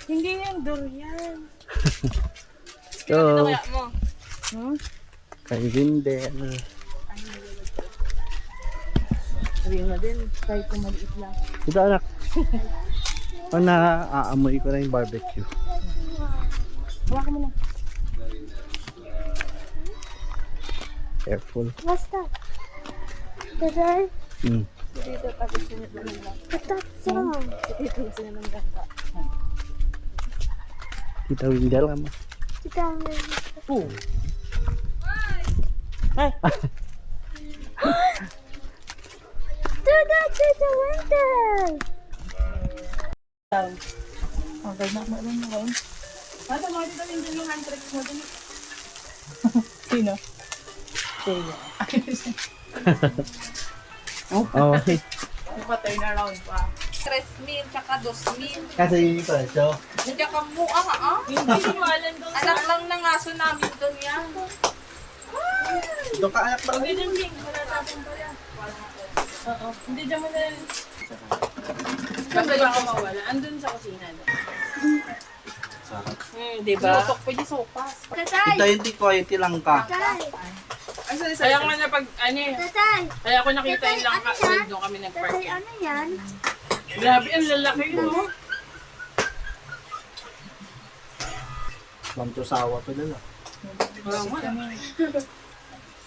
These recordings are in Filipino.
Hindi yan, durian. So, Ano kaya mo? Hmm? kay Windel. Sabi mo din, kahit kung maliit lang. Ito anak. O naaamoy ko na yung barbecue. Hawakan mo na. Careful. What's that? Today? Mm. Dito tapos sunod na lang. What's that song? Dito sunod ng gata. Tita Windel ka mo. Oh. Ay! To the window! Okay na, maroon na kayo. Ano, mga dito yung yung hand tricks mo din. Sino? Sino? Okay. Naka-turn around pa. 3,000 tsaka 2,000. Kasi yung presyo. Nandiyan ka mo, Hindi iwalan doon. Anak lang ng aso namin doon yan. Doon ka anak ba? Hindi dyan, King. Wala tapong pala. Oo. Hindi dyan mo na yan. Kasi baka mawala. Andun sa kusina doon. Sarap. Diba? Tutok pa yung sopas. Tatay! Ito yung tikoyeti lang ka. Tatay! Kaya nga na pag, Tatay! kaya ako nakita yung lang Tatay, doon kami nag-park. Tatay, ano yan? Grabe, ang lalaki no? Mantusawa to nila. Wala nga.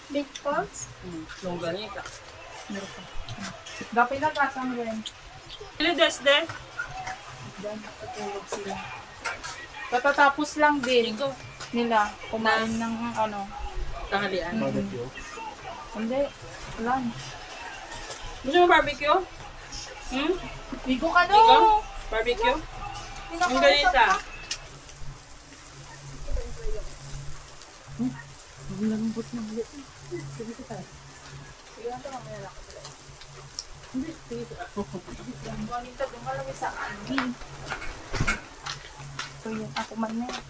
Big balls? Yung ganito. Dapat na kasang rin. Ano, Desde? Patulog sila. Katatapos lang din nila kumain ng ano, tanghalian. Barbecue. Hindi, lunch. Gusto mo barbecue? Hmm? Bigo ka Ikaw? Barbecue? Ang ganita. Ang lambot na ulit. Sige ko tayo. Sige lang ito, mamaya lang. Hindi, sige ito. Ang ganita, dumalami sa akin. So yun, ako man na yan.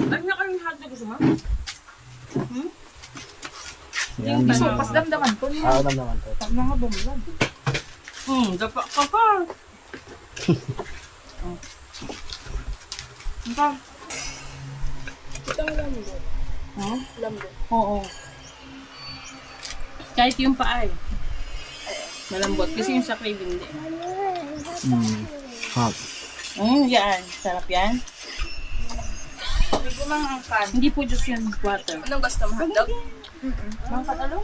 Ano na kayong hotdog gusto mo? Hmm? Yan. Gusto, pas damdaman ko niya. Alam naman to. Pag mga bumulan. Dapa ka pa. Ito. Ito ang lambot. Huh? Lambot. Oo. Kahit yung paa eh. Malambot. Kasi yung sa craving din. Hot. Yan. Sarap yan. Hindi ko mang angkan. Hindi po juice yan. Water. Anong gusto mo? Hotdog? Mangkat ano?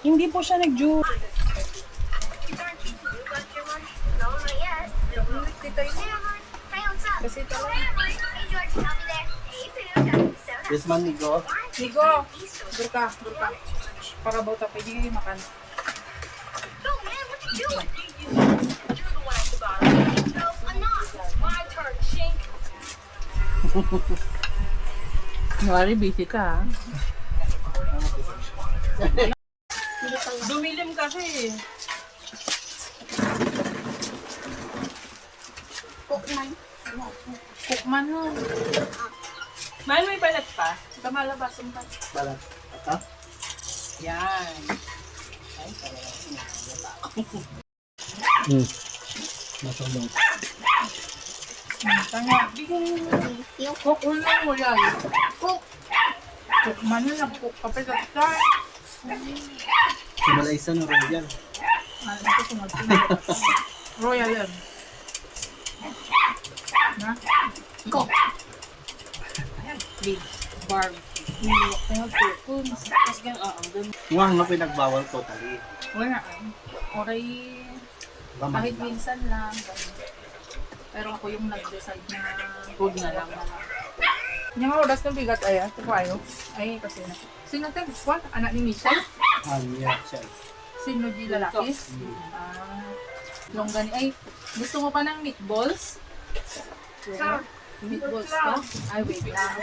Hindi po siya nag-juice. Kasi talaga. Yes man, Nico. Nigo, burka. Para bauta pwede kayo makan. Wari, busy ka ha. Dumilim kasi. Cookman no. Mahal may balat pa. Kamalabasan pa. Balat. Ata? Yan. Masunod. Tanga, bigyan mo. Yung cookman mo yan. Cookman na lang. Cook ka pa sa Sumalaysa ng royal. ano ito sunod? Royal yan. Na? Cook. Big barbecue. Tingnan ko. Tapos ganyan, ganun. Mukhang na pinagbawal totally. Wala. Oray, Laman kahit lang. minsan lang. ganun. Pero ako yung nag-decide na food na lang. Yung mga oras ng bigat ay, ito po ayo. Ay, kasi na. Sino ito? What? Anak ni Michelle? Yeah, siya. Sino di lalaki? Longgani. Ay, gusto mo pa ng meatballs? Meatballs pa? Ay, wait lang.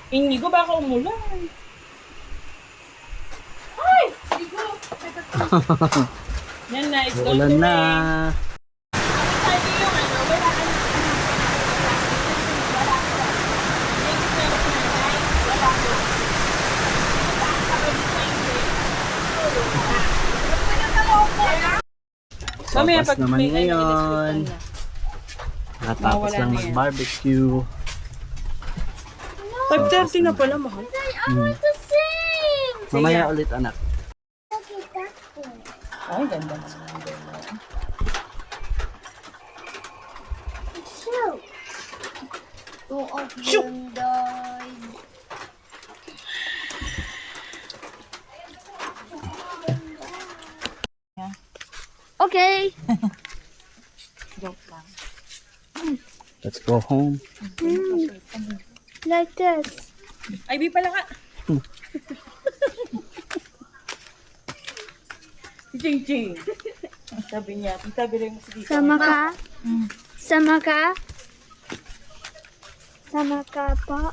Inigo, baka umulan. Ay! Inigo! Yan na, it's going Ulan to na. rain. Sabi yung ano, wala ka na. Wala ko. Mamaya, oras pag naman may ngayon. Natapos Mawala lang na yan. mag-barbecue. 5:30 na pala, mahal. I want to sing! Mamaya ulit anak. Okay, that's good. Ay, ganda naman. Shoot! Two of them died. Okay. Joke lang. Let's go home. Like this. Ay, di pala ka. Si Ching Ching. Sabi niya, sabi rin mo si Dito. Sama ka? Sama ka? Sama ka po?